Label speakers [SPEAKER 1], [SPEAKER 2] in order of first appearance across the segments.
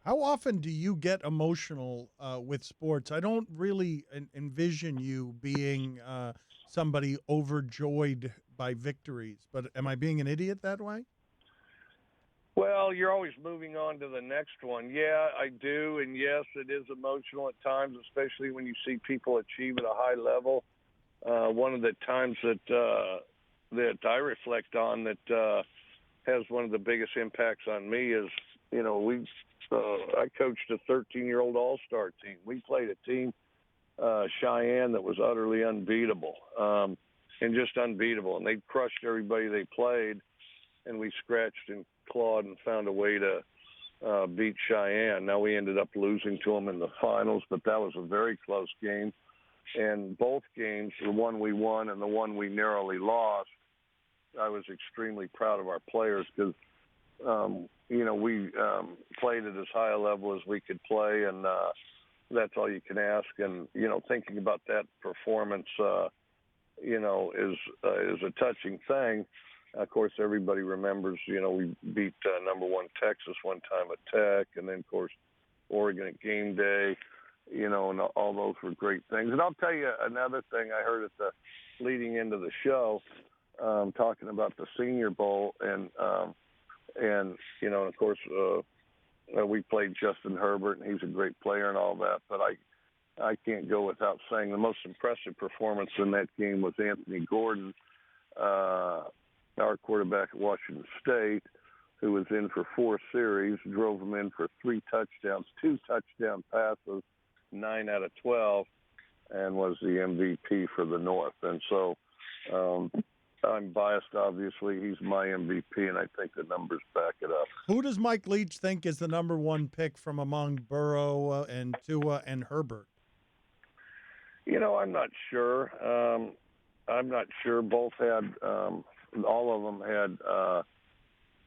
[SPEAKER 1] How often do you get emotional with sports? I don't really envision you being somebody overjoyed by victories, but am I being an idiot that way?
[SPEAKER 2] Well, you're always moving on to the next one. Yeah, I do, and yes, it is emotional at times, especially when you see people achieve at a high level. One of the times that I reflect on that has one of the biggest impacts on me is, I coached a 13-year-old all-star team. We played a team, Cheyenne, that was utterly unbeatable, and just unbeatable. And they crushed everybody they played, and we scratched and clawed and found a way to beat Cheyenne. Now, we ended up losing to them in the finals, but that was a very close game. And both games, the one we won and the one we narrowly lost, I was extremely proud of our players because, we played at as high a level as we could play, and that's all you can ask. And, thinking about that performance, is a touching thing. Of course, everybody remembers, we beat number one Texas one time at Tech, and then, of course, Oregon at game day, and all those were great things. And I'll tell you another thing I heard at the leading into the show, talking about the Senior Bowl, and of course, we played Justin Herbert, and he's a great player and all that, but I can't go without saying the most impressive performance in that game was Anthony Gordon, our quarterback at Washington State, who was in for 4 series, drove him in for 3 touchdowns, 2 touchdown passes, 9 out of 12, and was the MVP for the North. And so I'm biased, obviously. He's my MVP, and I think the numbers back it up.
[SPEAKER 1] Who does Mike Leach think is the number one pick from among Burrow and Tua and Herbert?
[SPEAKER 2] I'm not sure. Both had all of them had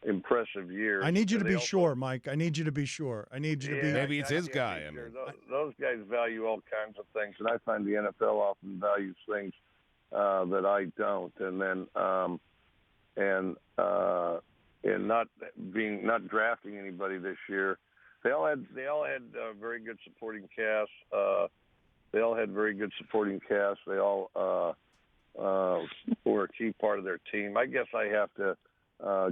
[SPEAKER 2] impressive years.
[SPEAKER 1] I need you to be sure, Mike. I need you to be sure. I need you to be.
[SPEAKER 3] Maybe it's his guy.
[SPEAKER 2] Sure. Those guys value all kinds of things, and I find the NFL often values things that I don't. And then not drafting anybody this year. They all had very good supporting cast. They all had very good supporting cast. They all were a key part of their team. I guess I have to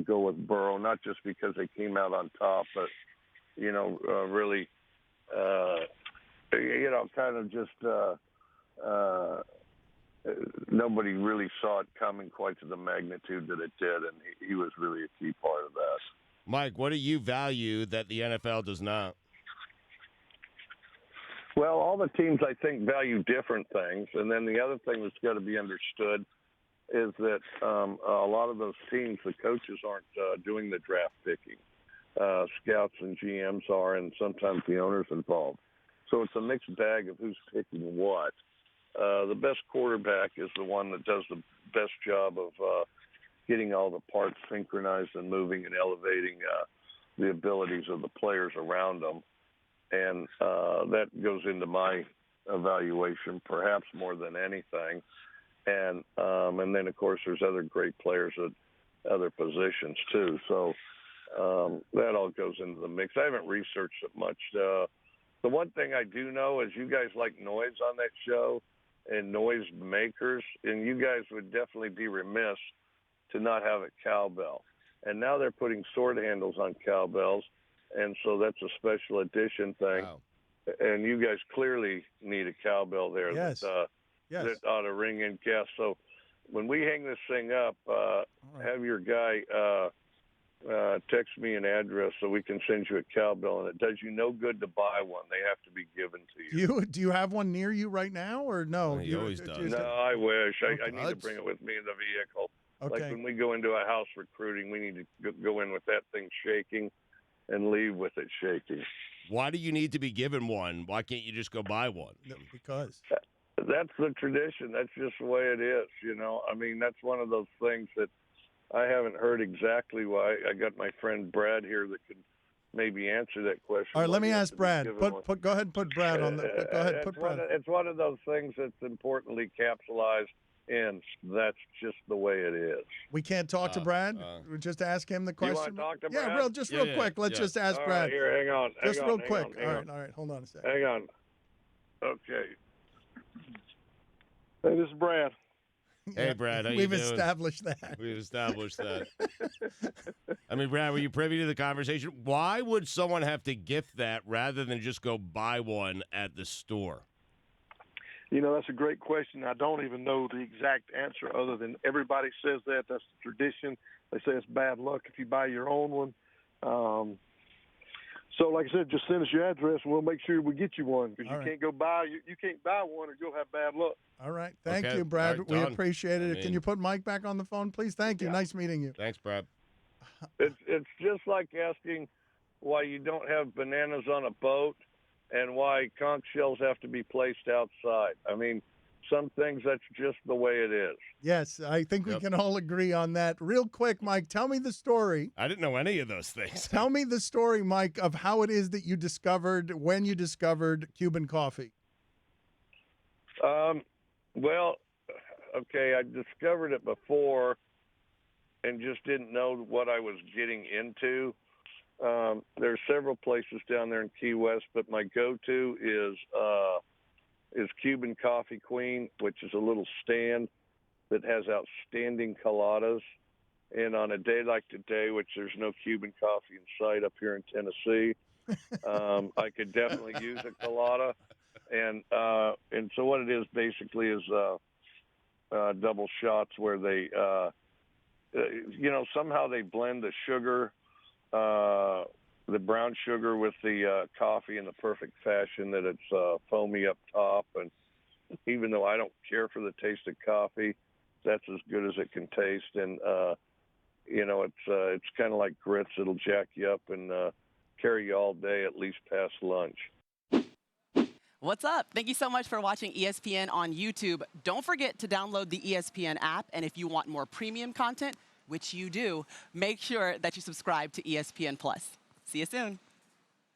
[SPEAKER 2] go with Burrow, not just because they came out on top, but really, kind of just nobody really saw it coming quite to the magnitude that it did, and he was really a key part of that.
[SPEAKER 3] Mike, what do you value that the NFL does not?
[SPEAKER 2] Well, all the teams, I think, value different things. And then the other thing that's got to be understood is that a lot of those teams, the coaches aren't doing the draft picking. Scouts and GMs are, and sometimes the owner's involved. So it's a mixed bag of who's picking what. The best quarterback is the one that does the best job of getting all the parts synchronized and moving and elevating the abilities of the players around them. And that goes into my evaluation, perhaps more than anything. And then, of course, there's other great players at other positions, too. So that all goes into the mix. I haven't researched it much. The one thing I do know is you guys like noise on that show and noise makers, and you guys would definitely be remiss to not have a cowbell. And now they're putting sword handles on cowbells. And so that's a special edition thing.
[SPEAKER 3] Wow.
[SPEAKER 2] And you guys clearly need a cowbell there
[SPEAKER 1] Yes.
[SPEAKER 2] that ought to ring in gas. So when we hang this thing up, have your guy text me an address so we can send you a cowbell. And it does you no good to buy one. They have to be given to you.
[SPEAKER 1] Do you have one near you right now, or no?
[SPEAKER 3] He always does.
[SPEAKER 2] No, I wish.
[SPEAKER 1] Okay.
[SPEAKER 2] I need to bring it with me in the vehicle.
[SPEAKER 1] Okay.
[SPEAKER 2] Like when we go into a house recruiting, we need to go in with that thing shaking and leave with it shaking.
[SPEAKER 3] Why do you need to be given one? Why can't you just go buy one?
[SPEAKER 1] No, because
[SPEAKER 2] that's the tradition. That's just the way it is, I mean, that's one of those things that I haven't heard exactly why. I got my friend Brad here that could maybe answer that question.
[SPEAKER 1] all right, let me ask Brad. Go ahead and put Brad on the. Go ahead, put Brad.
[SPEAKER 2] It's one of those things that's importantly capsulized and that's just the way it is.
[SPEAKER 1] We can't talk to Brad. We just ask him the question.
[SPEAKER 2] You want to talk to Brad?
[SPEAKER 1] Yeah, real quick. Let's just ask
[SPEAKER 2] All
[SPEAKER 1] Brad.
[SPEAKER 2] right, here, hang on.
[SPEAKER 1] Just real quick.
[SPEAKER 2] Hang on.
[SPEAKER 1] All right. Hold on a second.
[SPEAKER 2] Hang on. Okay. Hey, this is Brad.
[SPEAKER 3] Hey, Brad, how you
[SPEAKER 1] We've
[SPEAKER 3] doing?
[SPEAKER 1] established that.
[SPEAKER 3] We've established that. I mean, Brad, were you privy to the conversation? Why would someone have to gift that rather than just go buy one at the store?
[SPEAKER 4] You know, that's a great question. I don't even know the exact answer other than everybody says that. That's the tradition. They say it's bad luck if you buy your own one. So, like I said, just send us your address and we'll make sure we get you one because can't go buy you can't buy one or you'll have bad luck.
[SPEAKER 1] All right. Thank
[SPEAKER 3] Okay.
[SPEAKER 1] you, Brad.
[SPEAKER 3] All right,
[SPEAKER 1] we
[SPEAKER 3] done.
[SPEAKER 1] appreciate it.
[SPEAKER 3] I
[SPEAKER 1] Can
[SPEAKER 3] mean-
[SPEAKER 1] you put Mike back on the phone, please? Thank you.
[SPEAKER 4] Yeah.
[SPEAKER 1] Nice meeting you.
[SPEAKER 3] Thanks, Brad.
[SPEAKER 2] It's just like asking why you don't have bananas on a boat and why conch shells have to be placed outside. I mean, some things, that's just the way it is.
[SPEAKER 1] Yes, I think we can all agree on that. Real quick, Mike, tell me the story.
[SPEAKER 3] I didn't know any of those things.
[SPEAKER 1] Tell me the story, Mike, of how it is that you discovered, when you discovered Cuban coffee.
[SPEAKER 2] Well, okay, I discovered it before and just didn't know what I was getting into. There are several places down there in Key West, but my go-to is Cuban Coffee Queen, which is a little stand that has outstanding coladas. And on a day like today, which there's no Cuban coffee in sight up here in Tennessee, I could definitely use a colada. And so what it is basically is double shots where they, somehow they blend the sugar, the brown sugar with the coffee in the perfect fashion that it's foamy up top. And even though I don't care for the taste of coffee, that's as good as it can taste. And, it's kind of like grits. It'll jack you up and carry you all day, at least past lunch.
[SPEAKER 5] What's up? Thank you so much for watching ESPN on YouTube. Don't forget to download the ESPN app. And if you want more premium content, which you do, make sure that you subscribe to ESPN+. See you soon.